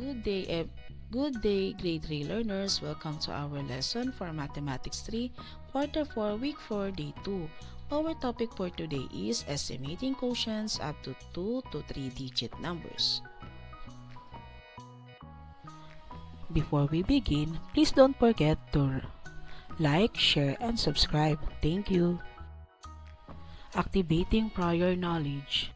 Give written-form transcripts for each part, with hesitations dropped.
Good day, good day, grade 3 learners. Welcome to our lesson for Mathematics 3, Quarter 4, Week 4, Day 2. Our topic for today is estimating quotients up to 2 to 3-digit numbers. Before we begin, please don't forget to like, share, and subscribe. Thank you. Activating prior knowledge.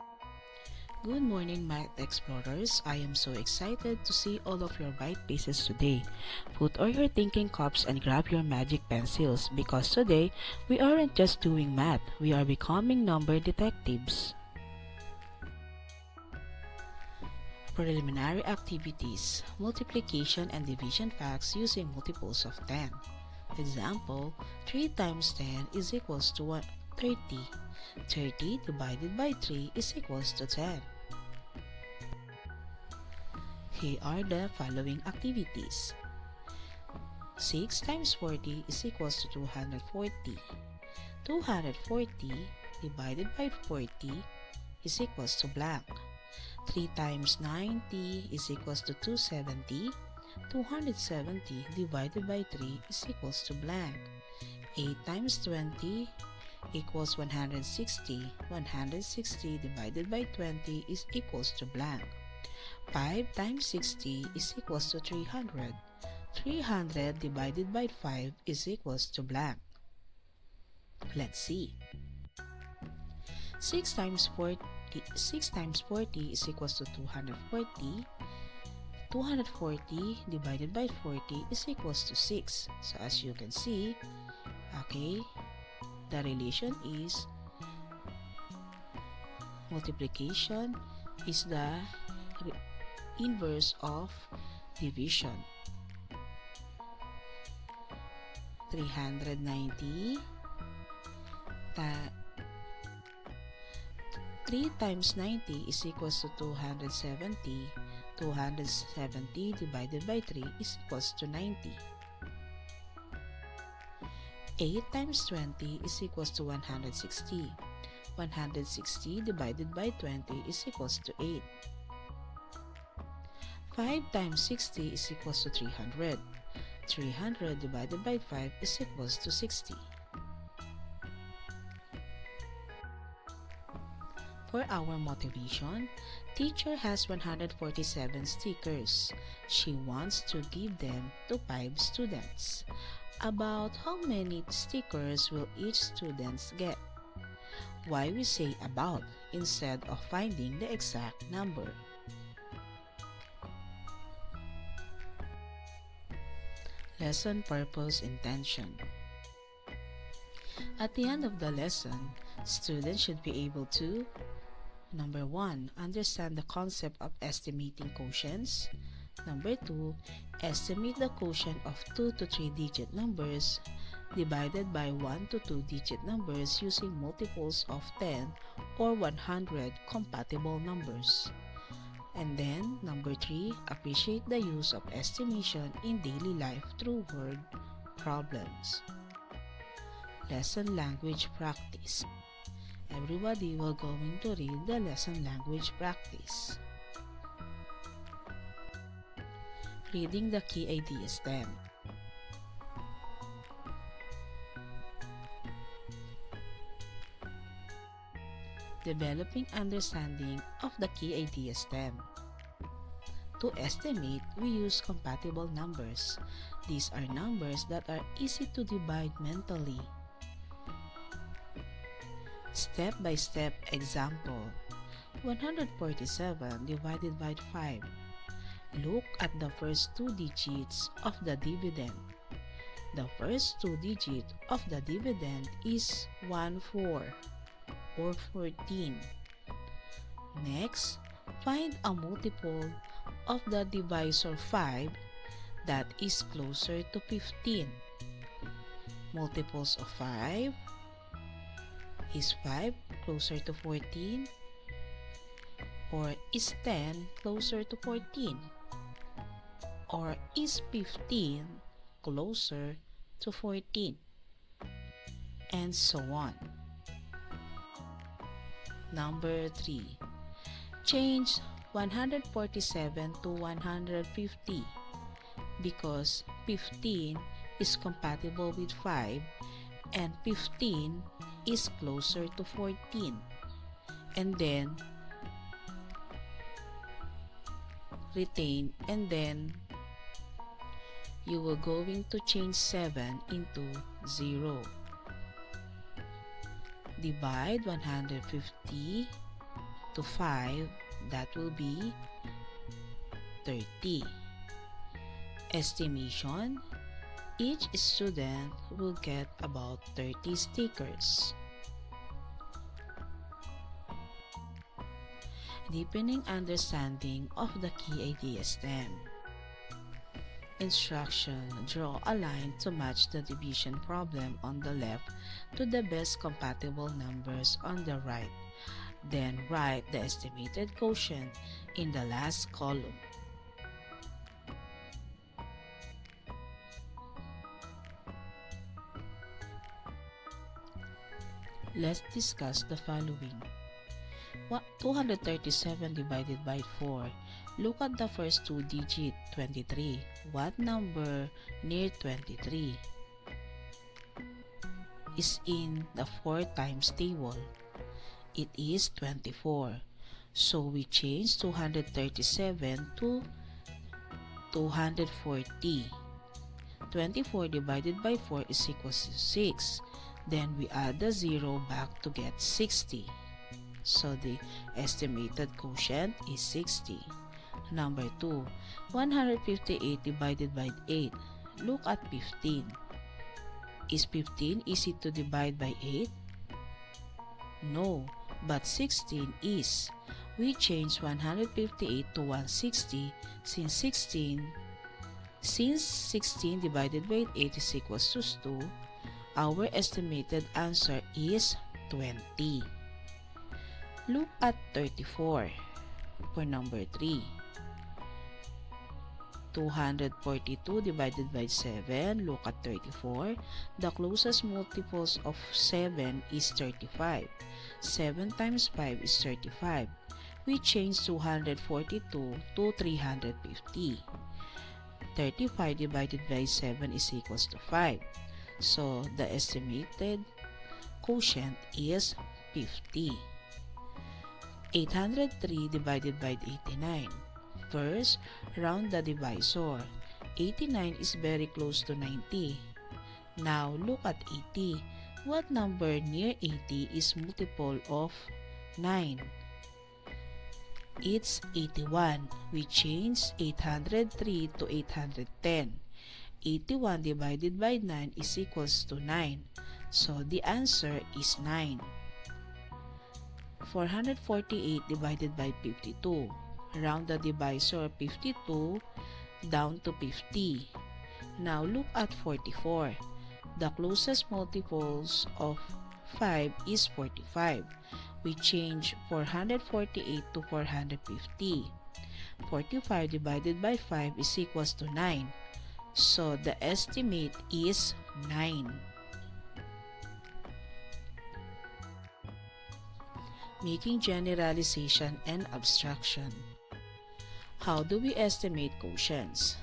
Good morning, Math Explorers. I am so excited to see all of your bright faces today. Put all your thinking caps and grab your magic pencils because today we aren't just doing math, we are becoming number detectives. Preliminary activities: multiplication and division facts using multiples of 10. Example, 3 times 10 is equals to 30. 30 divided by 3 is equals to 10. Here are the following activities. 6 times 40 is equals to 240. 240 divided by 40 is equals to blank. 3 times 90 is equals to 270. 270 divided by 3 is equals to blank. 8 times 20 equals 160. 160 divided by 20 is equals to blank. 5 times 60 is equals to 300. 300 divided by 5 is equals to blank. Let's see. 6 times 40 is equals to 240. 240 divided by 40 is equals to 6. So as you can see, okay, the relation is multiplication is the inverse of division. 390 3 times 90 is equals to 270. 270 divided by 3 is equals to 90. 8 times 20 is equals to 160. 160 divided by 20 is equals to 8. 5 times 60 is equals to 300. 300 divided by 5 is equals to 60. For our motivation, teacher has 147 stickers. She wants to give them to 5 students. About how many stickers will each student get? Why we say about instead of finding the exact number? Lesson purpose intention. At the end of the lesson, students should be able to: Number 1, understand the concept of estimating quotients. Number 2, estimate the quotient of 2 to 3-digit numbers divided by 1 to 2-digit numbers using multiples of 10 or 100 compatible numbers. And then, number 3, appreciate the use of estimation in daily life through word problems. Lesson language practice. Everybody will going to read the lesson language practice. Reading the key idea stem. Developing understanding of the key idea stem. To estimate, we use compatible numbers. These are numbers that are easy to divide mentally. Step-by-step example. 147 divided by 5. Look at the first 2 digits of the dividend. The first 2 digits of the dividend is 14 or 14. Next, find a multiple of the divisor 5 that is closer to 15. Multiples of 5 is 5 closer to 14, or is 10 closer to 14, or is 15 closer to 14, and so on. Number 3. Change 147 to 150 because 15 is compatible with 5 and 15 is closer to 14. And then retain, and then you will going to change 7 into 0. Divide 150 to 5, that will be 30. Estimation, each student will get about 30 stickers. Deepening understanding of the key ideas then. Instruction, draw a line to match the division problem on the left to the best compatible numbers on the right. Then write the estimated quotient in the last column. Let's discuss the following. 237 divided by 4. Look at the first two digits, 23. What number near 23 is in the 4 times table? It is 24. So we change 237 to 240. 24 divided by 4 is equals to 6. Then we add the 0 back to get 60. So the estimated quotient is 60. Number 2, 158 divided by 8. Look at 15. Is 15 easy to divide by 8? No, but 16 is. We change 158 to 160 since 16 divided by 8 is equals to 2. Our estimated answer is 20. Look at 34 for number 3. 242 divided by 7. Look at 34. The closest multiples of 7 is 35. 7 times 5 is 35. We change 242 to 350. 35 divided by 7 is equals to 5. So the estimated quotient is 50. 803 divided by 89. First, round the divisor. 89 is very close to 90. Now, look at 80. What number near 80 is multiple of 9? It's 81. We change 803 to 810. 81 divided by 9 is equals to 9. So, the answer is 9. 448 divided by 52. Round the divisor 52 down to 50. Now look at 44. The closest multiples of 5 is 45. We change 448 to 450. 45 divided by 5 is equals to 9. So the estimate is 9. Making generalization and abstraction. How do we estimate quotients?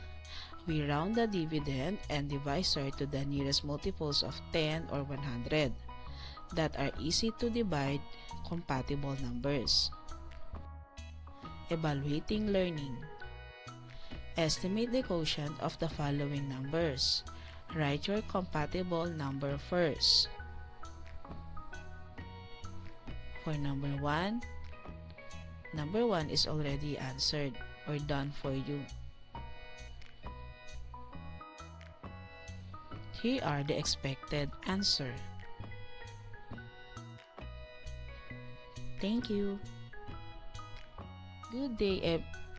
We round the dividend and divisor to the nearest multiples of 10 or 100 that are easy to divide compatible numbers. Evaluating learning. Estimate the quotient of the following numbers. Write your compatible number first. For number 1 is already answered or done for you. Here are the expected answer. Thank you. Good day,